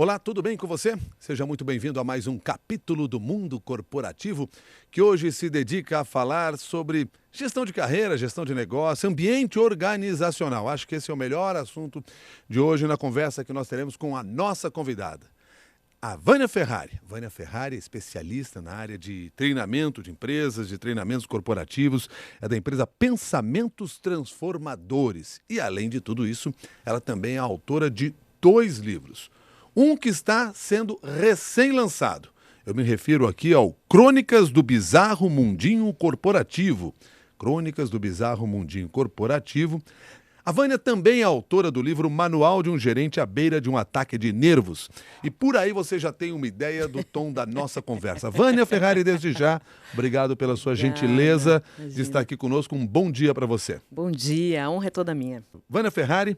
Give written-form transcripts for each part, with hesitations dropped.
Olá, tudo bem com você? Seja muito bem-vindo a mais um capítulo do Mundo Corporativo, que hoje se dedica a falar sobre gestão de carreira, gestão de negócio, ambiente organizacional. Acho que esse é o melhor assunto de hoje na conversa que nós teremos com a nossa convidada, a Vânia Ferrari. Vânia Ferrari é especialista na área de treinamento de empresas, de treinamentos corporativos, é da empresa Pensamentos Transformadores. E, além de tudo isso, ela também é autora de 2 livros. Um que está sendo recém-lançado. Eu me refiro aqui ao Crônicas do Bizarro Mundinho Corporativo. Crônicas do Bizarro Mundinho Corporativo. A Vânia também é autora do livro Manual de um Gerente à Beira de um Ataque de Nervos. E por aí você já tem uma ideia do tom da nossa conversa. Vânia Ferrari, desde já, obrigado pela sua gentileza de estar aqui conosco. Um bom dia para você. Bom dia, a honra é toda minha. Vânia Ferrari,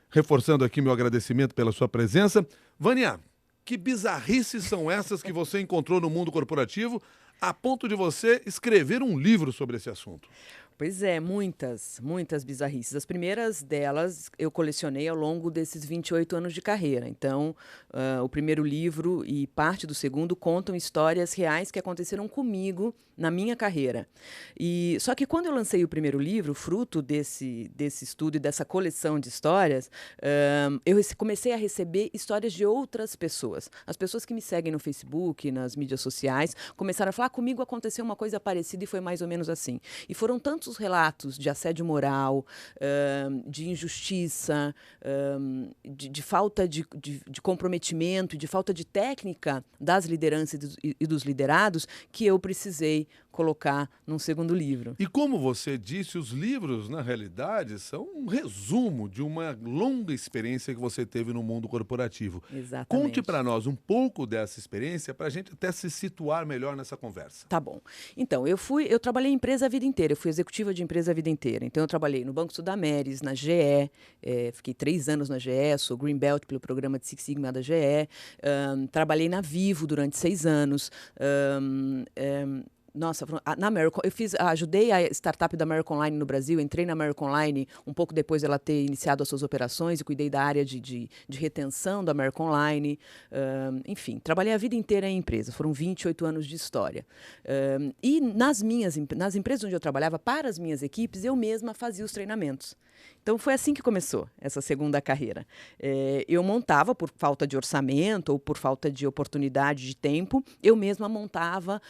reforçando aqui meu agradecimento pela sua presença. Vânia, que bizarrices são essas que você encontrou no mundo corporativo a ponto de você escrever um livro sobre esse assunto? Pois é, muitas bizarrices. As primeiras delas eu colecionei ao longo desses 28 anos de carreira. Então, o primeiro livro e parte do segundo contam histórias reais que aconteceram comigo na minha carreira. Só que quando eu lancei o primeiro livro, fruto desse estudo e dessa coleção de histórias, eu comecei a receber histórias de outras pessoas. As pessoas que me seguem no Facebook, nas mídias sociais, começaram a falar: comigo aconteceu uma coisa parecida e foi mais ou menos assim. E foram tantos relatos de assédio moral, de injustiça, de falta de comprometimento, de falta de técnica das lideranças e dos liderados, que eu precisei colocar num segundo livro. E como você disse, os livros, na realidade, são um resumo de uma longa experiência que você teve no mundo corporativo. Exatamente. Conte para nós um pouco dessa experiência para a gente até se situar melhor nessa conversa. Tá bom. Então, eu trabalhei em empresa a vida inteira, eu fui executiva de empresa a vida inteira. Então, eu trabalhei no Banco Sudameris, na GE, fiquei 3 anos na GE, sou Green Belt pelo programa de Six Sigma da GE, trabalhei na Vivo durante 6 anos, na American, ajudei a startup da American Online no Brasil, entrei na American Online um pouco depois dela ter iniciado as suas operações e cuidei da área de retenção da American Online. Enfim, trabalhei a vida inteira em empresa, foram 28 anos de história. E nas empresas onde eu trabalhava, para as minhas equipes, eu mesma fazia os treinamentos. Então, foi assim que começou essa segunda carreira. Eu montava, por falta de orçamento ou por falta de oportunidade de tempo, eu mesma montava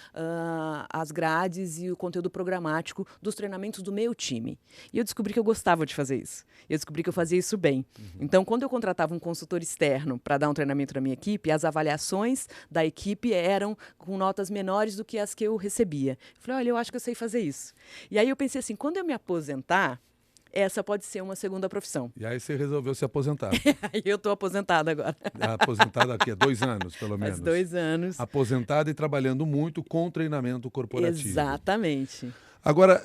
as grades e o conteúdo programático dos treinamentos do meu time. E eu descobri que eu gostava de fazer isso. Eu descobri que eu fazia isso bem. Então, quando eu contratava um consultor externo para dar um treinamento na minha equipe, as avaliações da equipe eram com notas menores do que as que eu recebia. Eu falei: olha, eu acho que eu sei fazer isso. E aí eu pensei assim, quando eu me aposentar, essa pode ser uma segunda profissão. E aí você resolveu se aposentar. Aí eu estou aposentada agora. Aposentada aqui há 2 anos, pelo menos. Faz 2 anos. Aposentada e trabalhando muito com treinamento corporativo. Exatamente. Agora,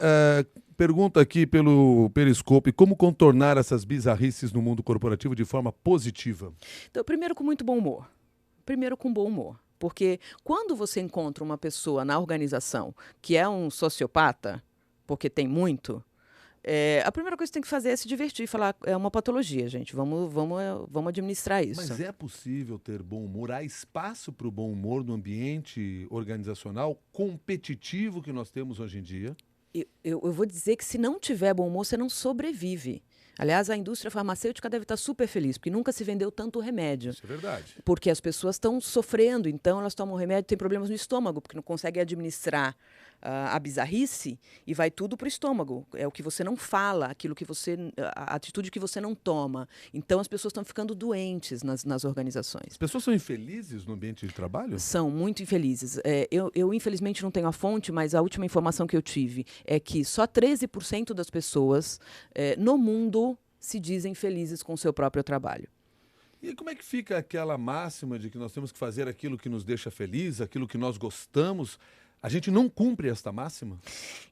pergunta aqui pelo Periscope, como contornar essas bizarrices no mundo corporativo de forma positiva? Então, primeiro com muito bom humor. Primeiro com bom humor. Porque quando você encontra uma pessoa na organização que é um sociopata, porque tem muito, a primeira coisa que você tem que fazer é se divertir e falar: é uma patologia, gente, vamos administrar isso. Mas é possível ter bom humor? Há espaço para o bom humor no ambiente organizacional competitivo que nós temos hoje em dia? Eu vou dizer que se não tiver bom humor, você não sobrevive. Aliás, a indústria farmacêutica deve estar super feliz, porque nunca se vendeu tanto remédio. Isso é verdade. Porque as pessoas estão sofrendo, então elas tomam remédio, têm problemas no estômago, porque não conseguem administrar a bizarrice e vai tudo para o estômago. É o que você não fala, a atitude que você não toma. Então as pessoas estão ficando doentes nas organizações. As pessoas são infelizes no ambiente de trabalho? São muito infelizes. Eu infelizmente não tenho a fonte, mas a última informação que eu tive é que só 13% das pessoas no mundo se dizem felizes com o seu próprio trabalho. E como é que fica aquela máxima de que nós temos que fazer aquilo que nos deixa feliz, aquilo que nós gostamos? A gente não cumpre esta máxima?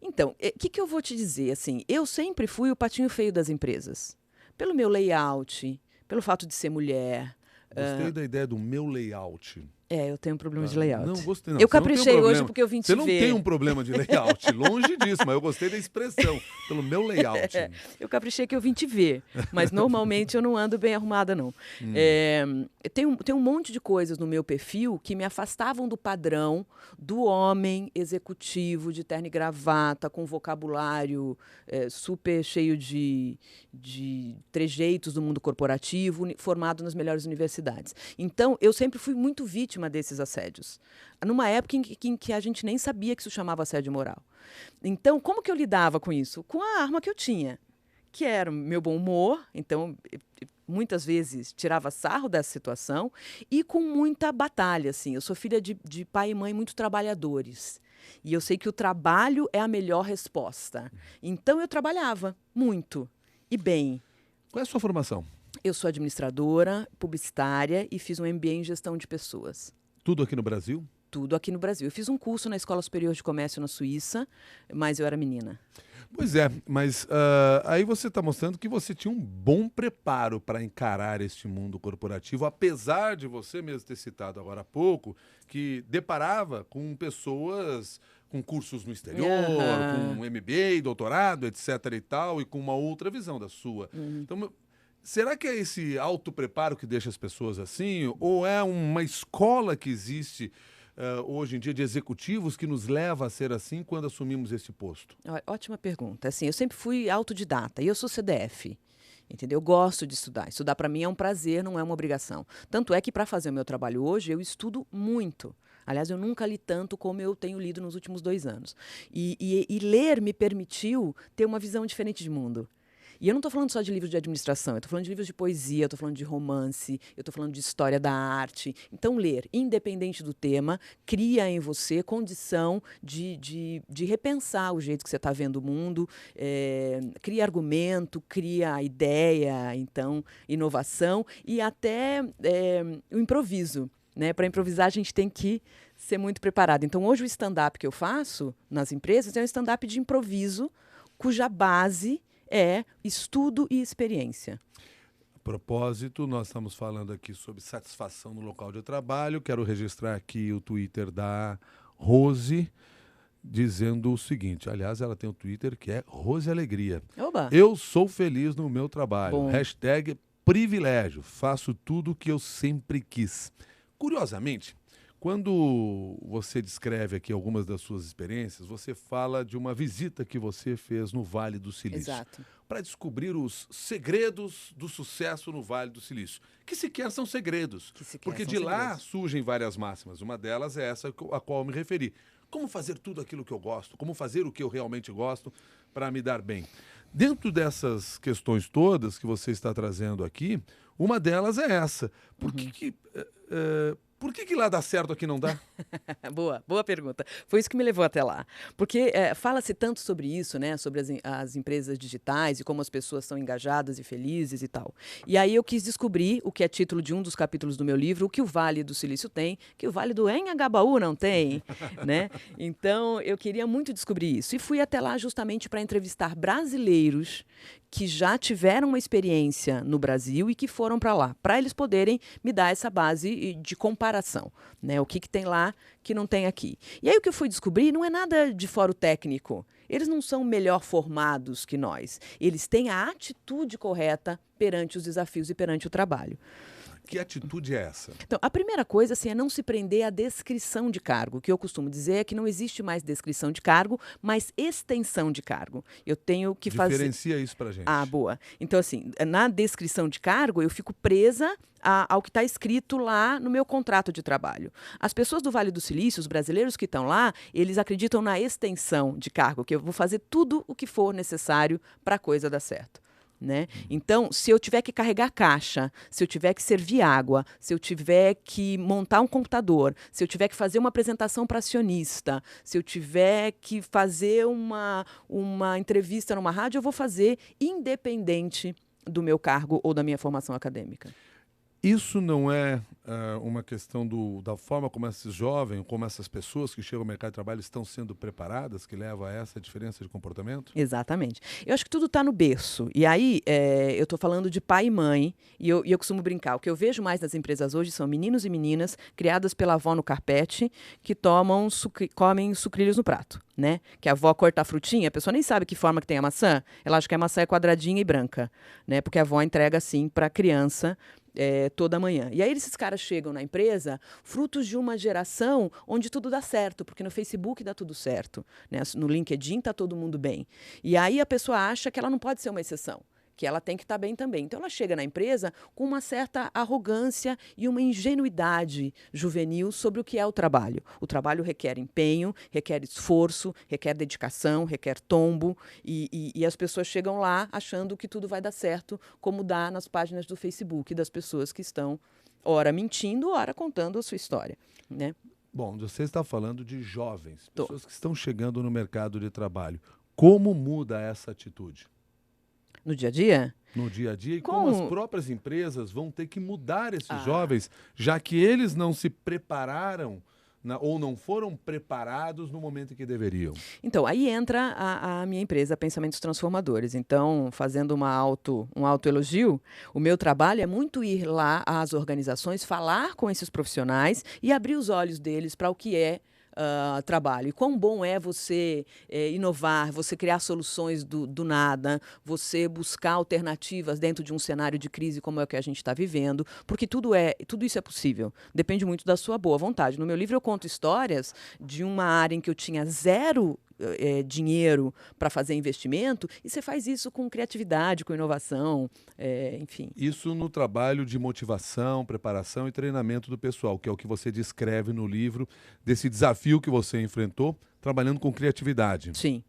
Então, o que eu vou te dizer? Assim, eu sempre fui o patinho feio das empresas. Pelo meu layout, pelo fato de ser mulher. Gostei da ideia do meu layout. Eu tenho um problema de layout. Não gostei, não. Eu caprichei hoje porque eu vim te ver. Você não tem um problema de layout, longe disso, mas eu gostei da expressão, pelo meu layout. Eu caprichei que eu vim te ver, mas normalmente eu não ando bem arrumada, não. Tem um monte de coisas no meu perfil que me afastavam do padrão do homem executivo de terno e gravata, com vocabulário super cheio de trejeitos do mundo corporativo, formado nas melhores universidades. Então, eu sempre fui muito vítima desses assédios, numa época em que a gente nem sabia que isso chamava assédio moral. Então, como que eu lidava com isso? Com a arma que eu tinha, que era o meu bom humor. Então, muitas vezes tirava sarro dessa situação e com muita batalha. Assim. Eu sou filha de pai e mãe muito trabalhadores. E eu sei que o trabalho é a melhor resposta. Então, eu trabalhava muito e bem. Qual é a sua formação? Eu sou administradora, publicitária e fiz um MBA em gestão de pessoas. Tudo aqui no Brasil? Tudo aqui no Brasil. Eu fiz um curso na Escola Superior de Comércio na Suíça, mas eu era menina. Pois é, mas aí você está mostrando que você tinha um bom preparo para encarar este mundo corporativo, apesar de você mesmo ter citado agora há pouco, que deparava com pessoas com cursos no exterior, com MBA, doutorado, etc. e tal, e com uma outra visão da sua. Então, será que é esse autopreparo que deixa as pessoas assim? Ou é uma escola que existe hoje em dia de executivos que nos leva a ser assim quando assumimos esse posto? Ótima pergunta. Assim, eu sempre fui autodidata e eu sou CDF. Entendeu? Eu gosto de estudar. Estudar para mim é um prazer, não é uma obrigação. Tanto é que para fazer o meu trabalho hoje, eu estudo muito. Aliás, eu nunca li tanto como eu tenho lido nos últimos 2 anos. E ler me permitiu ter uma visão diferente de mundo. E eu não estou falando só de livros de administração, eu estou falando de livros de poesia, eu estou falando de romance, eu estou falando de história da arte. Então, ler, independente do tema, cria em você condição de repensar o jeito que você está vendo o mundo, cria argumento, cria ideia, então, inovação e até o improviso. Né? Para improvisar, a gente tem que ser muito preparado. Então, hoje o stand-up que eu faço nas empresas é um stand-up de improviso, cuja base é estudo e experiência. A propósito, nós estamos falando aqui sobre satisfação no local de trabalho. Quero registrar aqui o Twitter da Rose, dizendo o seguinte. Aliás, ela tem um Twitter que é Rose Alegria. Oba. Eu sou feliz no meu trabalho. Bom. Hashtag privilégio. Faço tudo o que eu sempre quis. Curiosamente, quando você descreve aqui algumas das suas experiências, você fala de uma visita que você fez no Vale do Silício. Exato. Para descobrir os segredos do sucesso no Vale do Silício. Que sequer são segredos. Porque de lá surgem várias máximas. Uma delas é essa a qual eu me referi. Como fazer tudo aquilo que eu gosto? Como fazer o que eu realmente gosto para me dar bem? Dentro dessas questões todas que você está trazendo aqui, uma delas é essa. Por que lá dá certo, aqui não dá? Boa pergunta. Foi isso que me levou até lá. Porque fala-se tanto sobre isso, né? Sobre as empresas digitais e como as pessoas são engajadas e felizes e tal. E aí eu quis descobrir, o que é título de um dos capítulos do meu livro, o que o Vale do Silício tem, que o Vale do Anhangabaú não tem, né? Então, eu queria muito descobrir isso. E fui até lá justamente para entrevistar brasileiros que já tiveram uma experiência no Brasil e que foram para lá, para eles poderem me dar essa base de comparação, né? O que tem lá que não tem aqui. E aí o que eu fui descobrir não é nada de fora o técnico. Eles não são melhor formados que nós. Eles têm a atitude correta perante os desafios e perante o trabalho. Que atitude é essa? Então, a primeira coisa assim, é não se prender à descrição de cargo. O que eu costumo dizer é que não existe mais descrição de cargo, mas extensão de cargo. Eu tenho que fazer... Diferencia isso pra gente. Ah, boa. Então, assim, na descrição de cargo, eu fico presa ao que está escrito lá no meu contrato de trabalho. As pessoas do Vale do Silício, os brasileiros que estão lá, eles acreditam na extensão de cargo, que eu vou fazer tudo o que for necessário para a coisa dar certo. Né? Então, se eu tiver que carregar caixa, se eu tiver que servir água, se eu tiver que montar um computador, se eu tiver que fazer uma apresentação para acionista, se eu tiver que fazer uma entrevista numa rádio, eu vou fazer independente do meu cargo ou da minha formação acadêmica. Isso não é uma questão da forma como esses jovens, como essas pessoas que chegam ao mercado de trabalho estão sendo preparadas, que leva a essa diferença de comportamento? Exatamente. Eu acho que tudo está no berço. E aí, eu estou falando de pai e mãe, e eu costumo brincar. O que eu vejo mais nas empresas hoje são meninos e meninas criadas pela avó no carpete, que comem sucrilhos no prato, né? Que a avó corta a frutinha, a pessoa nem sabe que forma que tem a maçã, ela acha que a maçã é quadradinha e branca, né? Porque a avó entrega assim para a criança toda manhã. E aí esses caras chegam na empresa frutos de uma geração onde tudo dá certo, porque no Facebook dá tudo certo, né? No LinkedIn está todo mundo bem. E aí a pessoa acha que ela não pode ser uma exceção, que ela tem que estar bem também. Então ela chega na empresa com uma certa arrogância e uma ingenuidade juvenil sobre o que é o trabalho. O trabalho requer empenho, requer esforço, requer dedicação, requer tombo, e as pessoas chegam lá achando que tudo vai dar certo, como dá nas páginas do Facebook das pessoas que estão, ora mentindo, ora contando a sua história, né? Bom, você está falando de jovens, Tô. pessoas que estão chegando no mercado de trabalho. Como muda essa atitude? No dia a dia? No dia a dia e como as Com próprias empresas vão ter que mudar esses Ah. jovens, já que eles não se prepararam ou não foram preparados no momento em que deveriam. Então, aí entra a minha empresa, Pensamentos Transformadores. Então, fazendo um autoelogio, o meu trabalho é muito ir lá às organizações, falar com esses profissionais e abrir os olhos deles para o que é trabalho. E quão bom é você inovar, você criar soluções do nada, você buscar alternativas dentro de um cenário de crise como é o que a gente está vivendo, porque tudo isso é possível. Depende muito da sua boa vontade. No meu livro eu conto histórias de uma área em que eu tinha zero dinheiro para fazer investimento, e você faz isso com criatividade, com inovação, enfim. Isso no trabalho de motivação, preparação e treinamento do pessoal, que é o que você descreve no livro, desse desafio que você enfrentou, trabalhando com criatividade. Sim.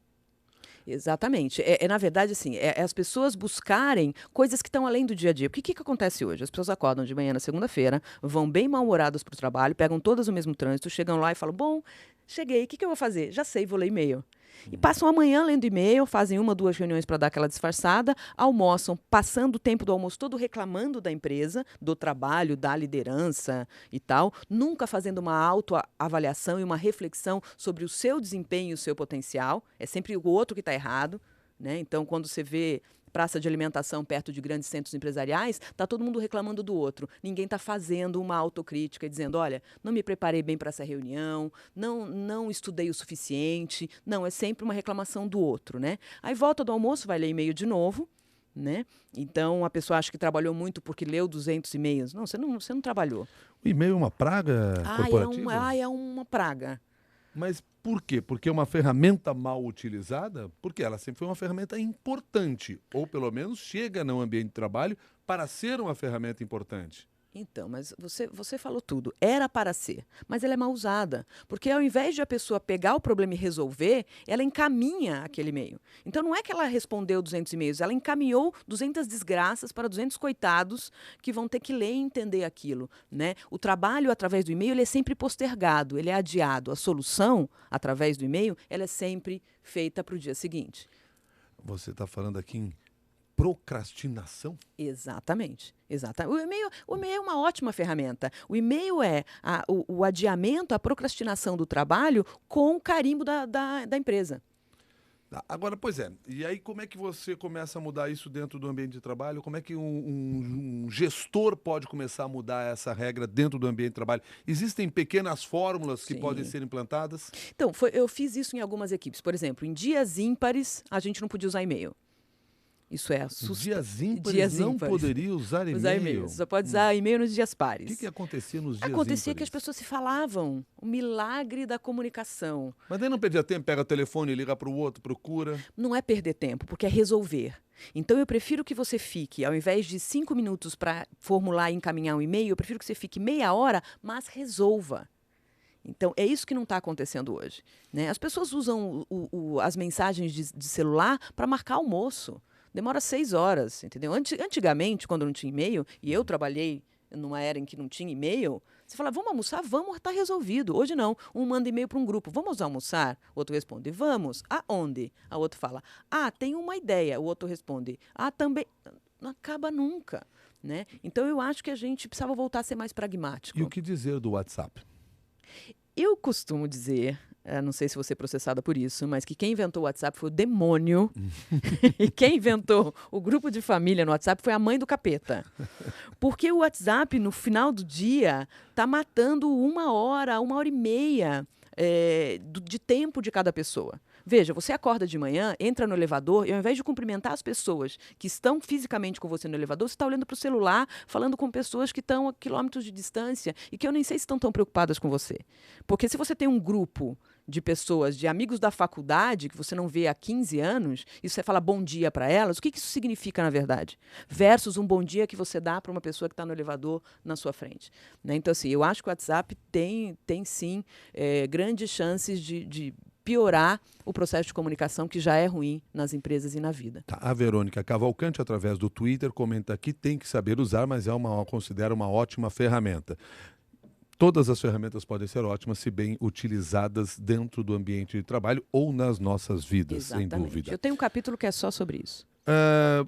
Exatamente. Na verdade, assim, as pessoas buscarem coisas que estão além do dia a dia. Porque o que acontece hoje? As pessoas acordam de manhã na segunda-feira, vão bem mal-humoradas para o trabalho, pegam todas o mesmo trânsito, chegam lá e falam, bom, cheguei, o que eu vou fazer? Já sei, vou ler e-mail. E passam a manhã lendo e-mail, fazem 1, 2 reuniões para dar aquela disfarçada, almoçam, passando o tempo do almoço todo reclamando da empresa, do trabalho, da liderança e tal, nunca fazendo uma autoavaliação e uma reflexão sobre o seu desempenho e o seu potencial. É sempre o outro que está errado, né? Então, quando você vê praça de alimentação perto de grandes centros empresariais, está todo mundo reclamando do outro. Ninguém está fazendo uma autocrítica e dizendo, olha, não me preparei bem para essa reunião, não estudei o suficiente. Não, é sempre uma reclamação do outro, né? Aí volta do almoço, vai ler e-mail de novo, né? Então, a pessoa acha que trabalhou muito porque leu 200 e-mails. Não, você não trabalhou. O e-mail é uma praga corporativa? É uma praga. Mas por quê? Porque é uma ferramenta mal utilizada? Porque ela sempre foi uma ferramenta importante, ou pelo menos chega no ambiente de trabalho para ser uma ferramenta importante. Então, mas você falou tudo. Era para ser, mas ela é mal usada. Porque ao invés de a pessoa pegar o problema e resolver, ela encaminha aquele e-mail. Então, não é que ela respondeu 200 e-mails, ela encaminhou 200 desgraças para 200 coitados que vão ter que ler e entender aquilo, né? O trabalho através do e-mail ele é sempre postergado, ele é adiado. A solução, através do e-mail, ela é sempre feita para o dia seguinte. Você está falando aqui em procrastinação? Exatamente. O e-mail é uma ótima ferramenta. O e-mail é o adiamento, a procrastinação do trabalho com o carimbo da empresa. Agora, pois é, e aí como é que você começa a mudar isso dentro do ambiente de trabalho? Como é que um gestor pode começar a mudar essa regra dentro do ambiente de trabalho? Existem pequenas fórmulas que Sim. podem ser implantadas? Então, eu fiz isso em algumas equipes. Por exemplo, em dias ímpares, a gente não podia usar e-mail. Isso é Dias ímpares não poderia usar e-mail? Só pode usar e-mail nos dias pares. O que acontecia nos dias Acontecia ímpares? que as pessoas se falavam. O milagre da comunicação. Mas daí não perdia tempo, pega o telefone, liga para o outro, procura. Não é perder tempo, porque é resolver. Então, eu prefiro que você fique, ao invés de 5 minutos para formular e encaminhar um e-mail, eu prefiro que você fique meia hora, mas resolva. Então, é isso que não está acontecendo hoje, né? As pessoas usam as mensagens de celular para marcar almoço. Demora 6 horas, entendeu? Antigamente, quando não tinha e-mail, e eu trabalhei numa era em que não tinha e-mail, você fala, vamos almoçar? Vamos, está resolvido. Hoje não. Um manda e-mail para um grupo, vamos almoçar? O outro responde, vamos. Aonde? A outro fala, tem uma ideia. O outro responde, também. não acaba nunca. Né? Então, eu acho que a gente precisava voltar a ser mais pragmático. E o que dizer do WhatsApp? Eu costumo dizer, não sei se vou ser processada por isso, mas que quem inventou o WhatsApp foi o demônio e quem inventou o grupo de família no WhatsApp foi a mãe do capeta. Porque o WhatsApp, no final do dia, está matando 1 hora, 1 hora e meia de tempo de cada pessoa. Veja, você acorda de manhã, entra no elevador e ao invés de cumprimentar as pessoas que estão fisicamente com você no elevador, você está olhando para o celular, falando com pessoas que estão a quilômetros de distância e que eu nem sei se estão tão preocupadas com você. Porque se você tem um grupo de pessoas, de amigos da faculdade, que você não vê há 15 anos, e você fala bom dia para elas, o que isso significa na verdade? Versus um bom dia que você dá para uma pessoa que está no elevador na sua frente. Né? Então, assim, eu acho que o WhatsApp tem sim, grandes chances de piorar o processo de comunicação que já é ruim nas empresas e na vida. Tá, a Verônica Cavalcante, através do Twitter, comenta que tem que saber usar, mas considera uma ótima ferramenta. Todas as ferramentas podem ser ótimas se bem utilizadas dentro do ambiente de trabalho ou nas nossas vidas, sem dúvida. Eu tenho um capítulo que é só sobre isso.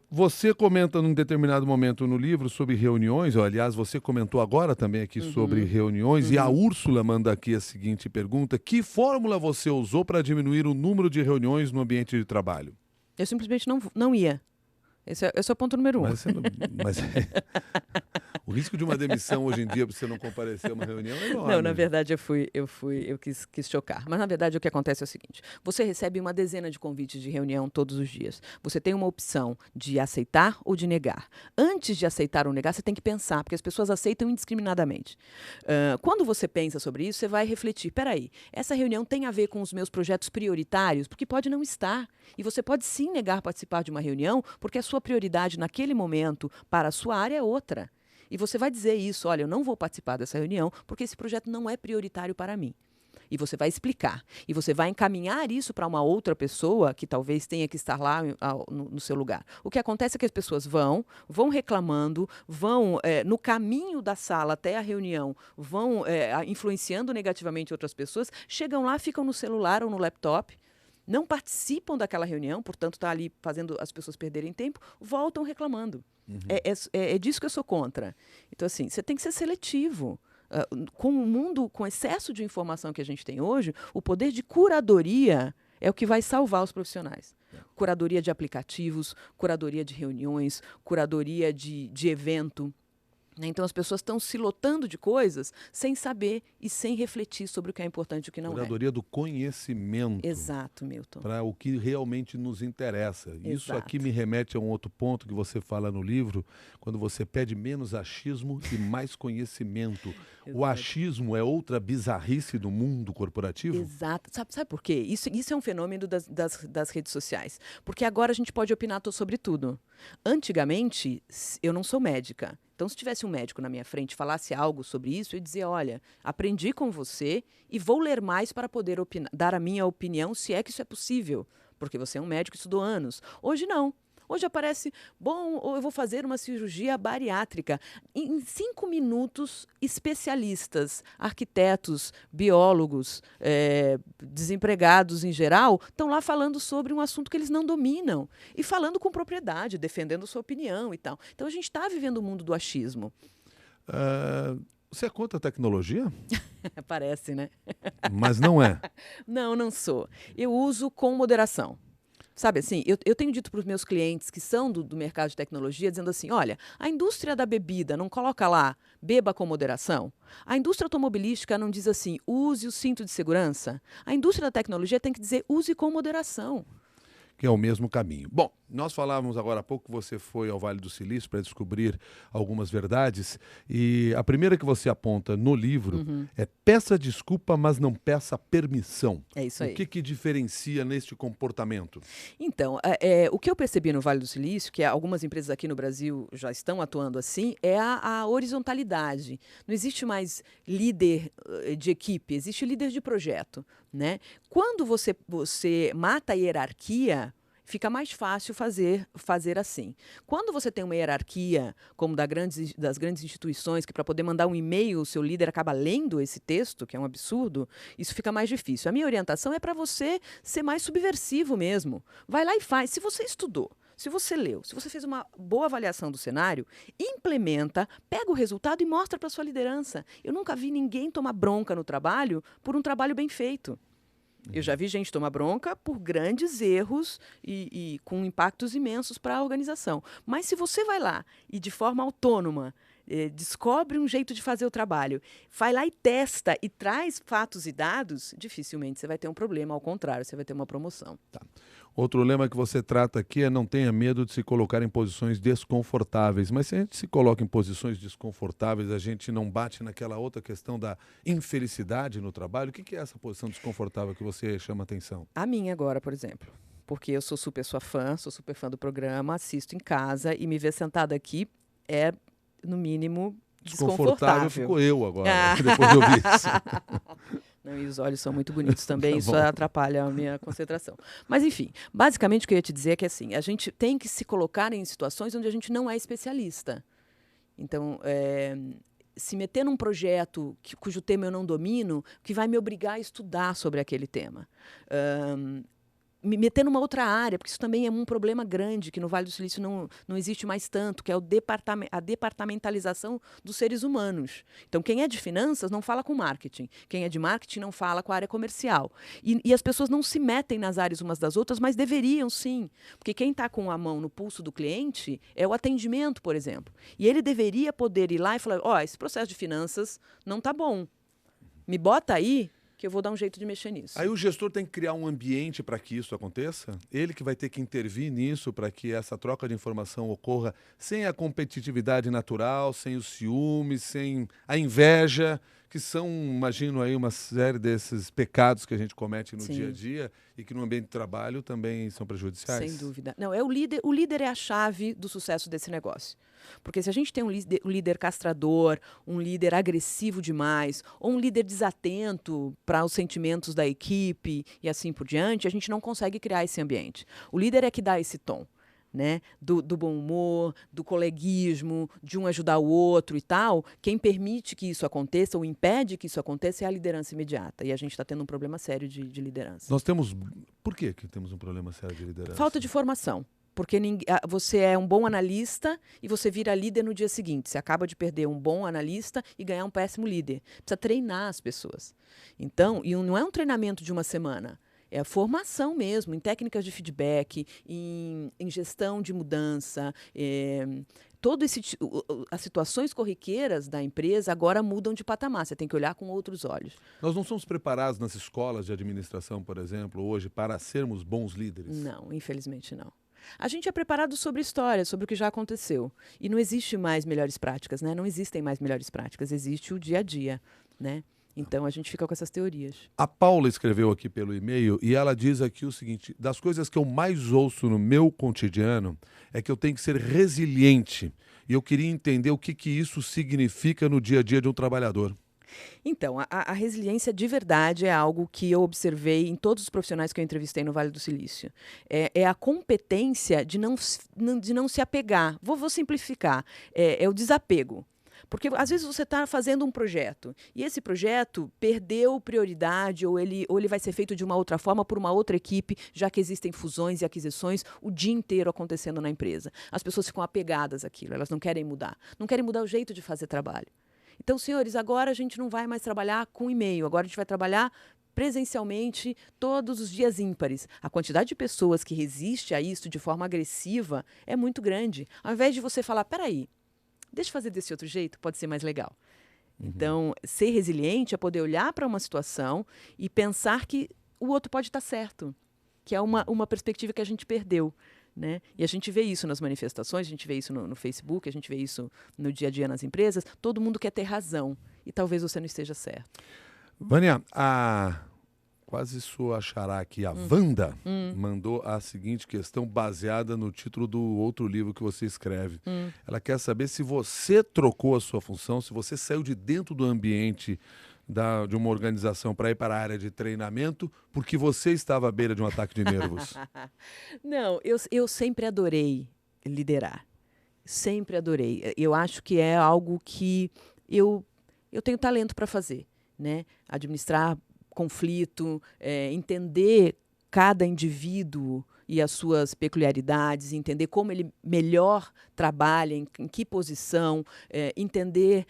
Você comenta num determinado momento no livro sobre reuniões, ou, aliás, você comentou agora também aqui sobre reuniões, e a Úrsula manda aqui a seguinte pergunta: que fórmula você usou para diminuir o número de reuniões no ambiente de trabalho? Eu simplesmente não ia. Esse é o ponto número 1. Mas o risco de uma demissão hoje em dia para você não comparecer a uma reunião é enorme. Não, na verdade eu quis chocar. Mas na verdade o que acontece é o seguinte: você recebe uma dezena de convites de reunião todos os dias. Você tem uma opção de aceitar ou de negar. Antes de aceitar ou negar, você tem que pensar, porque as pessoas aceitam indiscriminadamente. Quando você pensa sobre isso, você vai refletir: peraí, essa reunião tem a ver com os meus projetos prioritários? Porque pode não estar. E você pode sim negar participar de uma reunião, porque a sua prioridade naquele momento para a sua área é outra. E você vai dizer isso: olha, eu não vou participar dessa reunião porque esse projeto não é prioritário para mim. E você vai explicar. E você vai encaminhar isso para uma outra pessoa que talvez tenha que estar lá no seu lugar. O que acontece é que as pessoas vão reclamando, vão no caminho da sala até a reunião, vão influenciando negativamente outras pessoas, chegam lá, ficam no celular ou no laptop, não participam daquela reunião, portanto, está ali fazendo as pessoas perderem tempo, voltam reclamando. É disso que eu sou contra. Então, assim, você tem que ser seletivo. Com o mundo, com o excesso de informação que a gente tem hoje, o poder de curadoria é o que vai salvar os profissionais. Curadoria de aplicativos, curadoria de reuniões, curadoria de evento. Então, as pessoas estão se lotando de coisas sem saber e sem refletir sobre o que é importante e o que não é. Curadoria do conhecimento. Exato, Milton. Para o que realmente nos interessa. Exato. Isso aqui me remete a um outro ponto que você fala no livro, quando você pede menos achismo e mais conhecimento. O achismo é outra bizarrice do mundo corporativo? Exato. Sabe por quê? Isso é um fenômeno das redes sociais. Porque agora a gente pode opinar sobre tudo. Antigamente, eu não sou médica. Então, se tivesse um médico na minha frente e falasse algo sobre isso, eu dizia: olha, aprendi com você e vou ler mais para poder dar a minha opinião, se é que isso é possível. Porque você é um médico e estudou anos. Hoje, não. Hoje aparece: bom, ou eu vou fazer uma cirurgia bariátrica. Em 5 minutos, especialistas, arquitetos, biólogos, desempregados em geral, estão lá falando sobre um assunto que eles não dominam. E falando com propriedade, defendendo sua opinião e tal. Então, a gente está vivendo o mundo do achismo. Você é contra a tecnologia? Parece, né? Mas não é. Não sou. Eu uso com moderação. Sabe assim, eu tenho dito para os meus clientes que são do mercado de tecnologia, dizendo assim: olha, a indústria da bebida não coloca lá, beba com moderação? A indústria automobilística não diz assim, use o cinto de segurança? A indústria da tecnologia tem que dizer, use com moderação. Que é o mesmo caminho. Bom, nós falávamos agora há pouco que você foi ao Vale do Silício para descobrir algumas verdades, e a primeira que você aponta no livro é: peça desculpa, mas não peça permissão. É isso aí. O que diferencia neste comportamento? Então, o que eu percebi no Vale do Silício, que algumas empresas aqui no Brasil já estão atuando assim, é a horizontalidade. Não existe mais líder de equipe, existe líder de projeto, né? Quando você mata a hierarquia, fica mais fácil fazer assim. Quando você tem uma hierarquia, como das grandes instituições, que para poder mandar um e-mail, o seu líder acaba lendo esse texto, que é um absurdo, isso fica mais difícil. A minha orientação é para você ser mais subversivo mesmo. Vai lá e faz. Se você estudou, Se você leu, se você fez uma boa avaliação do cenário, implementa, pega o resultado e mostra para sua liderança. Eu nunca vi ninguém tomar bronca no trabalho por um trabalho bem feito. Eu já vi gente tomar bronca por grandes erros e com impactos imensos para a organização. Mas se você vai lá e, de forma autônoma, descobre um jeito de fazer o trabalho, vai lá e testa e traz fatos e dados, dificilmente você vai ter um problema. Ao contrário, você vai ter uma promoção. Tá. Outro lema que você trata aqui é não tenha medo de se colocar em posições desconfortáveis. Mas se a gente se coloca em posições desconfortáveis, a gente não bate naquela outra questão da infelicidade no trabalho? O que é essa posição desconfortável que você chama atenção? A minha agora, por exemplo. Porque eu sou super sua fã, sou super fã do programa, assisto em casa e me ver sentada aqui é, no mínimo, desconfortável. Ficou eu agora, depois de ouvir isso. Não, e os olhos são muito bonitos também, isso atrapalha a minha concentração. Mas, enfim, basicamente o que eu ia te dizer é que assim, a gente tem que se colocar em situações onde a gente não é especialista. Então, se meter num projeto cujo tema eu não domino, que vai me obrigar a estudar sobre aquele tema. Me meter numa outra área, porque isso também é um problema grande, que no Vale do Silício não existe mais tanto, que é a departamentalização dos seres humanos. Então, quem é de finanças não fala com marketing. Quem é de marketing não fala com a área comercial. E as pessoas não se metem nas áreas umas das outras, mas deveriam sim. Porque quem está com a mão no pulso do cliente é o atendimento, por exemplo. E ele deveria poder ir lá e falar, esse processo de finanças não está bom. Me bota aí, que eu vou dar um jeito de mexer nisso. Aí o gestor tem que criar um ambiente para que isso aconteça? Ele que vai ter que intervir nisso para que essa troca de informação ocorra sem a competitividade natural, sem os ciúmes, sem a inveja, que são, imagino aí, uma série desses pecados que a gente comete no dia a dia e que no ambiente de trabalho também são prejudiciais. Sem dúvida. Não, o líder é a chave do sucesso desse negócio. Porque se a gente tem um líder castrador, um líder agressivo demais, ou um líder desatento para os sentimentos da equipe e assim por diante, a gente não consegue criar esse ambiente. O líder é que dá esse tom, né? Do bom humor, do coleguismo, de um ajudar o outro e tal. Quem permite que isso aconteça ou impede que isso aconteça é a liderança imediata. E a gente está tendo um problema sério de liderança. Nós temos... Por que temos um problema sério de liderança? Falta de formação. Porque você é um bom analista e você vira líder no dia seguinte. Você acaba de perder um bom analista e ganhar um péssimo líder. Precisa treinar as pessoas. Então, e não é um treinamento de uma semana. É a formação mesmo, em técnicas de feedback, em gestão de mudança. As situações corriqueiras da empresa agora mudam de patamar. Você tem que olhar com outros olhos. Nós não somos preparados nas escolas de administração, por exemplo, hoje, para sermos bons líderes? Não, infelizmente não. A gente é preparado sobre história, sobre o que já aconteceu. E não existe mais melhores práticas, né? Não existem mais melhores práticas, existe o dia a dia, né? Então a gente fica com essas teorias. A Paula escreveu aqui pelo e-mail e ela diz aqui o seguinte: das coisas que eu mais ouço no meu cotidiano é que eu tenho que ser resiliente. E eu queria entender o que isso significa no dia a dia de um trabalhador. Então, a resiliência de verdade é algo que eu observei em todos os profissionais que eu entrevistei no Vale do Silício. É a competência de não se apegar. Vou simplificar. É o desapego. Porque, às vezes, você está fazendo um projeto e esse projeto perdeu prioridade ou ele vai ser feito de uma outra forma por uma outra equipe, já que existem fusões e aquisições o dia inteiro acontecendo na empresa. As pessoas ficam apegadas àquilo, elas não querem mudar. Não querem mudar o jeito de fazer trabalho. Então, senhores, agora a gente não vai mais trabalhar com e-mail, agora a gente vai trabalhar presencialmente todos os dias ímpares. A quantidade de pessoas que resiste a isso de forma agressiva é muito grande. Ao invés de você falar, peraí, deixa eu fazer desse outro jeito, pode ser mais legal. Então, ser resiliente é poder olhar para uma situação e pensar que o outro pode estar certo, que é uma perspectiva que a gente perdeu. Né? E a gente vê isso nas manifestações, a gente vê isso no Facebook, a gente vê isso no dia a dia nas empresas. Todo mundo quer ter razão e talvez você não esteja certo. Vânia, quase sua xará aqui, a Wanda, mandou a seguinte questão baseada no título do outro livro que você escreve. Ela quer saber se você trocou a sua função, se você saiu de dentro do ambiente de uma organização para ir para a área de treinamento porque você estava à beira de um ataque de nervos. Não, eu sempre adorei liderar. Sempre adorei. Eu acho que é algo que eu tenho talento para fazer, né? Administrar conflito, entender cada indivíduo e as suas peculiaridades, entender como ele melhor trabalha, em que posição, entender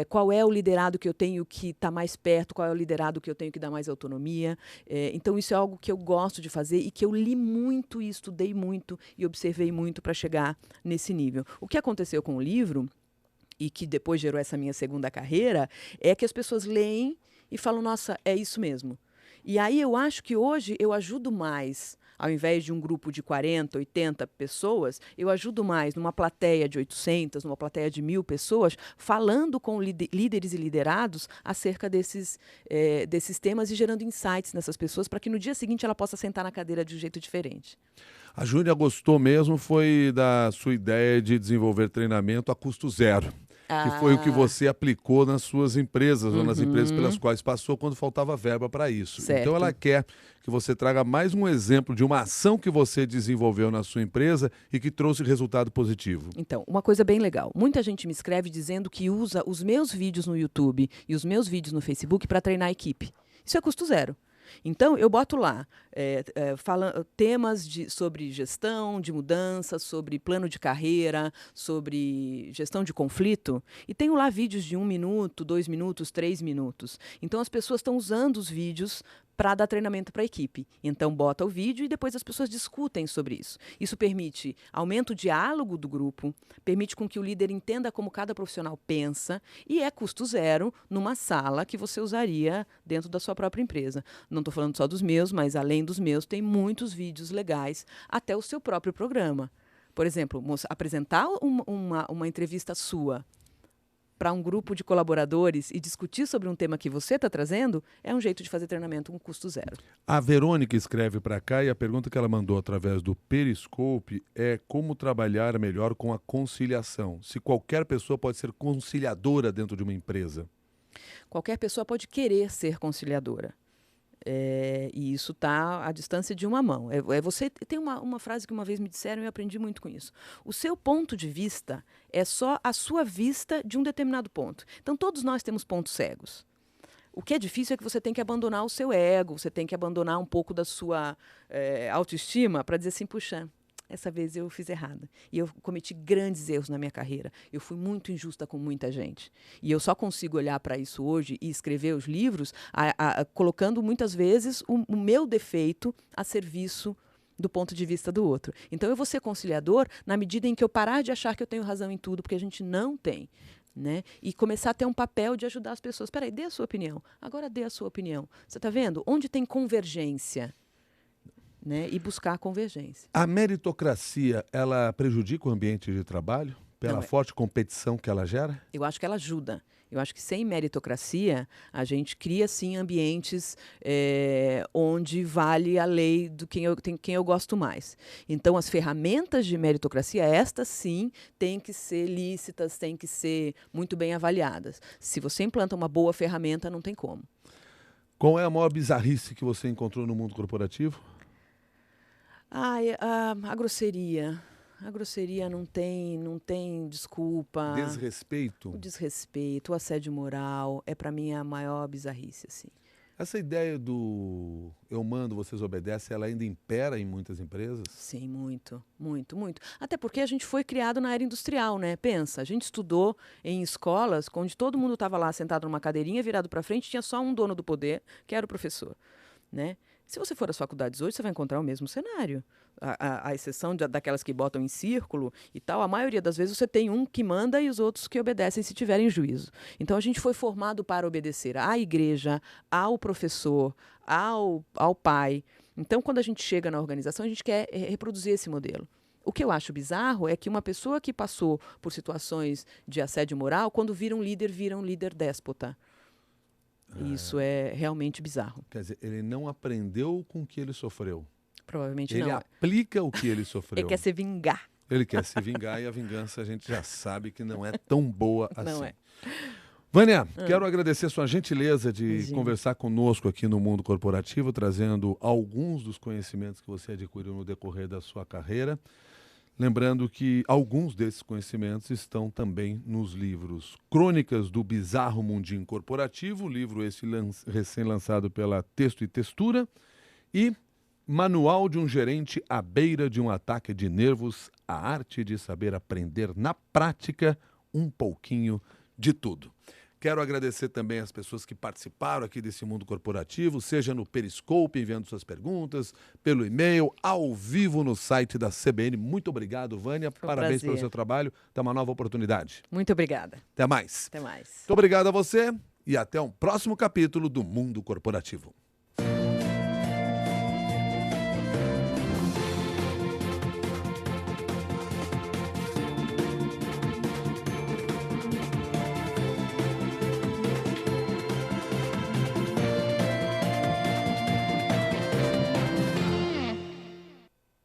qual é o liderado que eu tenho que está mais perto, qual é o liderado que eu tenho que dar mais autonomia. Então, isso é algo que eu gosto de fazer e que eu li muito e estudei muito e observei muito para chegar nesse nível. O que aconteceu com o livro, e que depois gerou essa minha segunda carreira, é que as pessoas leem e falam, nossa, é isso mesmo. E aí eu acho que hoje eu ajudo mais, ao invés de um grupo de 40, 80 pessoas, eu ajudo mais numa plateia de 800, numa plateia de 1.000 pessoas, falando com líderes e liderados acerca desses temas e gerando insights nessas pessoas para que no dia seguinte ela possa sentar na cadeira de um jeito diferente. A Júlia gostou mesmo foi da sua ideia de desenvolver treinamento a custo zero. Que foi o que você aplicou nas suas empresas ou nas empresas pelas quais passou quando faltava verba para isso. Certo. Então ela quer que você traga mais um exemplo de uma ação que você desenvolveu na sua empresa e que trouxe resultado positivo. Então, uma coisa bem legal. Muita gente me escreve dizendo que usa os meus vídeos no YouTube e os meus vídeos no Facebook para treinar a equipe. Isso é custo zero. Então, eu boto lá temas sobre gestão, de mudança, sobre plano de carreira, sobre gestão de conflito, e tenho lá vídeos de 1 minuto, 2 minutos, 3 minutos. Então, as pessoas estão usando os vídeos para dar treinamento para a equipe. Então, bota o vídeo e depois as pessoas discutem sobre isso. Isso permite aumento o diálogo do grupo, permite com que o líder entenda como cada profissional pensa e é custo zero numa sala que você usaria dentro da sua própria empresa. Não estou falando só dos meus, mas além dos meus, tem muitos vídeos legais, até o seu próprio programa. Por exemplo, apresentar uma entrevista sua para um grupo de colaboradores e discutir sobre um tema que você está trazendo, é um jeito de fazer treinamento com custo zero. A Verônica escreve para cá e a pergunta que ela mandou através do Periscope é como trabalhar melhor com a conciliação. Se qualquer pessoa pode ser conciliadora dentro de uma empresa. Qualquer pessoa pode querer ser conciliadora. E isso está à distância de uma mão. Você tem uma frase que uma vez me disseram e eu aprendi muito com isso. O seu ponto de vista é só a sua vista de um determinado ponto. Então, todos nós temos pontos cegos. O que é difícil é que você tem que abandonar o seu ego, você tem que abandonar um pouco da sua autoestima para dizer assim, puxa, essa vez eu fiz errado. E eu cometi grandes erros na minha carreira. Eu fui muito injusta com muita gente. E eu só consigo olhar para isso hoje e escrever os livros colocando muitas vezes o meu defeito a serviço do ponto de vista do outro. Então eu vou ser conciliador na medida em que eu parar de achar que eu tenho razão em tudo, porque a gente não tem. Né? E começar a ter um papel de ajudar as pessoas. Espera aí, dê a sua opinião. Agora dê a sua opinião. Você está vendo? Onde tem convergência? Né, e buscar a convergência. A meritocracia, ela prejudica o ambiente de trabalho pela forte competição que ela gera? Eu acho que ela ajuda. Eu acho que sem meritocracia, a gente cria, sim, ambientes onde vale a lei do quem eu gosto mais. Então, as ferramentas de meritocracia, estas sim, têm que ser lícitas, têm que ser muito bem avaliadas. Se você implanta uma boa ferramenta, não tem como. Qual é a maior bizarrice que você encontrou no mundo corporativo? A grosseria. A grosseria não tem desculpa. Desrespeito? O desrespeito, o assédio moral, para mim a maior bizarrice, assim. Essa ideia do eu mando, vocês obedecem, ela ainda impera em muitas empresas? Sim, muito, muito, muito. Até porque a gente foi criado na era industrial, né? Pensa, a gente estudou em escolas onde todo mundo estava lá sentado numa cadeirinha, virado para frente, tinha só um dono do poder, que era o professor, né? Se você for às faculdades hoje, você vai encontrar o mesmo cenário. A exceção daquelas que botam em círculo e tal, a maioria das vezes você tem um que manda e os outros que obedecem se tiverem juízo. Então, a gente foi formado para obedecer à igreja, ao professor, ao pai. Então, quando a gente chega na organização, a gente quer reproduzir esse modelo. O que eu acho bizarro é que uma pessoa que passou por situações de assédio moral, quando vira um líder déspota. Isso é realmente bizarro. Quer dizer, ele não aprendeu com o que ele sofreu. Provavelmente não. Ele aplica o que ele sofreu. Ele quer se vingar. Ele quer se vingar e a vingança a gente já sabe que não é tão boa assim. Não é. Vânia, quero agradecer sua gentileza de conversar conosco aqui no Mundo Corporativo, trazendo alguns dos conhecimentos que você adquiriu no decorrer da sua carreira. Lembrando que alguns desses conhecimentos estão também nos livros Crônicas do Bizarro Mundinho Corporativo, livro esse recém-lançado pela Texto e Textura, e Manual de um gerente à beira de um ataque de nervos, a arte de saber aprender na prática um pouquinho de tudo. Quero agradecer também as pessoas que participaram aqui desse Mundo Corporativo, seja no Periscope, enviando suas perguntas, pelo e-mail, ao vivo no site da CBN. Muito obrigado, Vânia. Parabéns pelo seu trabalho. Até uma nova oportunidade. Muito obrigada. Até mais. Até mais. Muito obrigado a você e até um próximo capítulo do Mundo Corporativo.